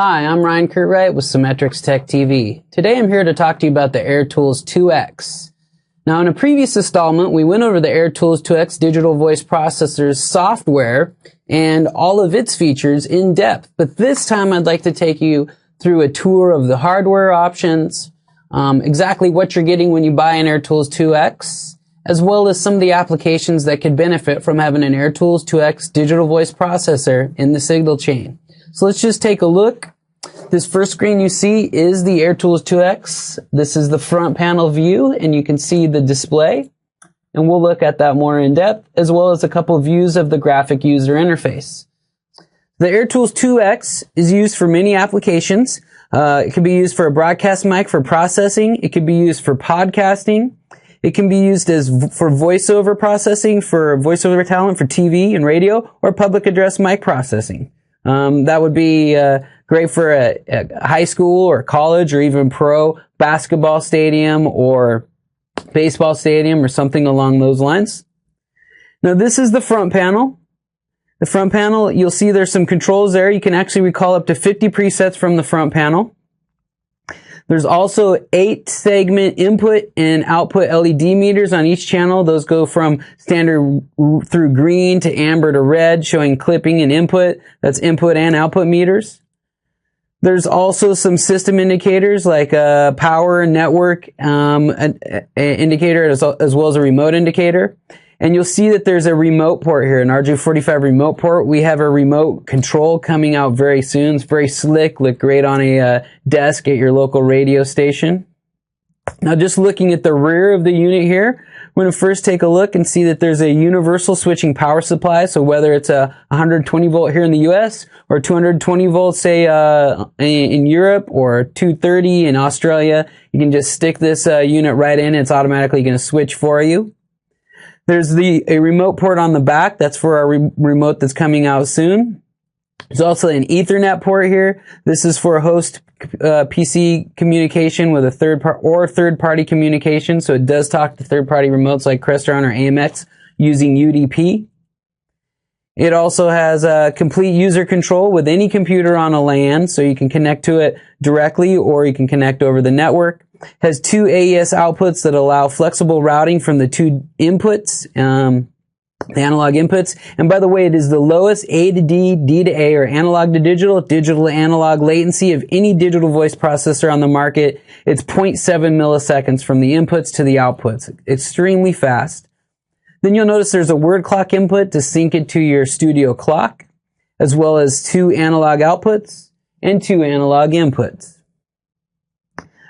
Hi, I'm Ryan Curtright with Symmetrics Tech TV. Today I'm here to talk to you about the AirTools 2X. Now, in a previous installment, we went over the AirTools 2X digital voice processor's software and all of its features in depth. But this time I'd like to take you through a tour of the hardware options, exactly what you're getting when you buy an AirTools 2X, as well as some of the applications that could benefit from having an AirTools 2X digital voice processor in the signal chain. So let's just take a look. This first screen you see is the AirTools 2X. This is the front panel view, and you can see the display. And we'll look at that more in depth, as well as a couple of views of the graphic user interface. The AirTools 2X is used for many applications. It can be used for a broadcast mic for processing. It can be used for podcasting. It can be used for voiceover processing, for voiceover talent for TV and radio, or public address mic processing. That would be great for a high school or college or even pro basketball stadium or baseball stadium or something along those lines. Now, this is the front panel. The front panel, you'll see there's some controls there. You can actually recall up to 50 presets from the front panel. There's also 8-segment input and output LED meters on each channel. Those go from standard through green to amber to red, showing clipping and input. That's input and output meters. There's also some system indicators like a power network indicator as well as a remote indicator. And you'll see that there's a remote port here, an RJ45 remote port. We have a remote control coming out very soon. It's very slick, look great on a desk at your local radio station. Now, just looking at the rear of the unit here, we're going to first take a look and see that there's a universal switching power supply. So whether it's a 120 volt here in the US or 220 volts, say, in Europe, or 230 in Australia, you can just stick this unit right in. It's automatically going to switch for you. There's a remote port on the back. That's for our remote that's coming out soon. There's also an Ethernet port here. This is for host PC communication with a third-party communication. So it does talk to third-party remotes like Crestron or AMX using UDP. It also has complete user control with any computer on a LAN, so you can connect to it directly or you can connect over the network. Has 2 AES outputs that allow flexible routing from the 2 inputs, the analog inputs. And by the way, it is the lowest A to D, D to A, or analog to digital, digital to analog latency of any digital voice processor on the market. It's 0.7 milliseconds from the inputs to the outputs. Extremely fast. Then you'll notice there's a word clock input to sync it to your studio clock, as well as 2 analog outputs and 2 analog inputs.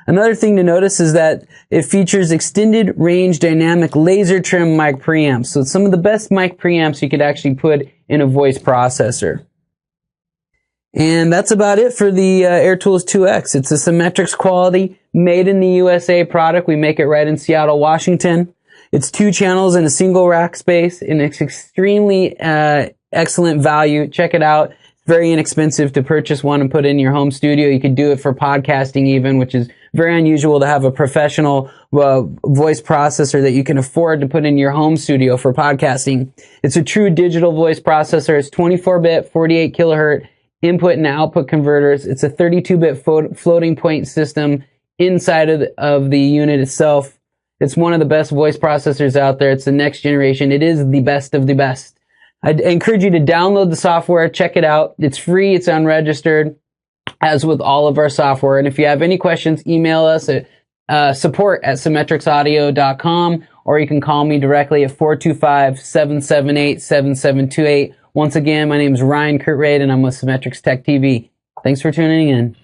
Another thing to notice is that it features extended range dynamic laser trim mic preamps. So it's some of the best mic preamps you could actually put in a voice processor. And that's about it for the AirTools 2X. It's a Symmetrics quality, made in the USA product. We make it right in Seattle, Washington. It's 2 channels in a single rack space, and it's extremely excellent value. Check it out. It's very inexpensive to purchase one and put in your home studio. You could do it for podcasting even, which is very unusual to have a professional voice processor that you can afford to put in your home studio for podcasting. It's a true digital voice processor. It's 24-bit, 48 kilohertz input and output converters. It's a 32-bit floating point system inside of the unit itself. It's one of the best voice processors out there. It's the next generation. It is the best of the best. I'd encourage you to download the software, check it out. It's free, it's unregistered, as with all of our software. And if you have any questions, email us at support@symmetricsaudio.com, or you can call me directly at 425-778-7728. Once again, my name is Ryan Curtright, and I'm with Symmetrics Tech TV. Thanks for tuning in.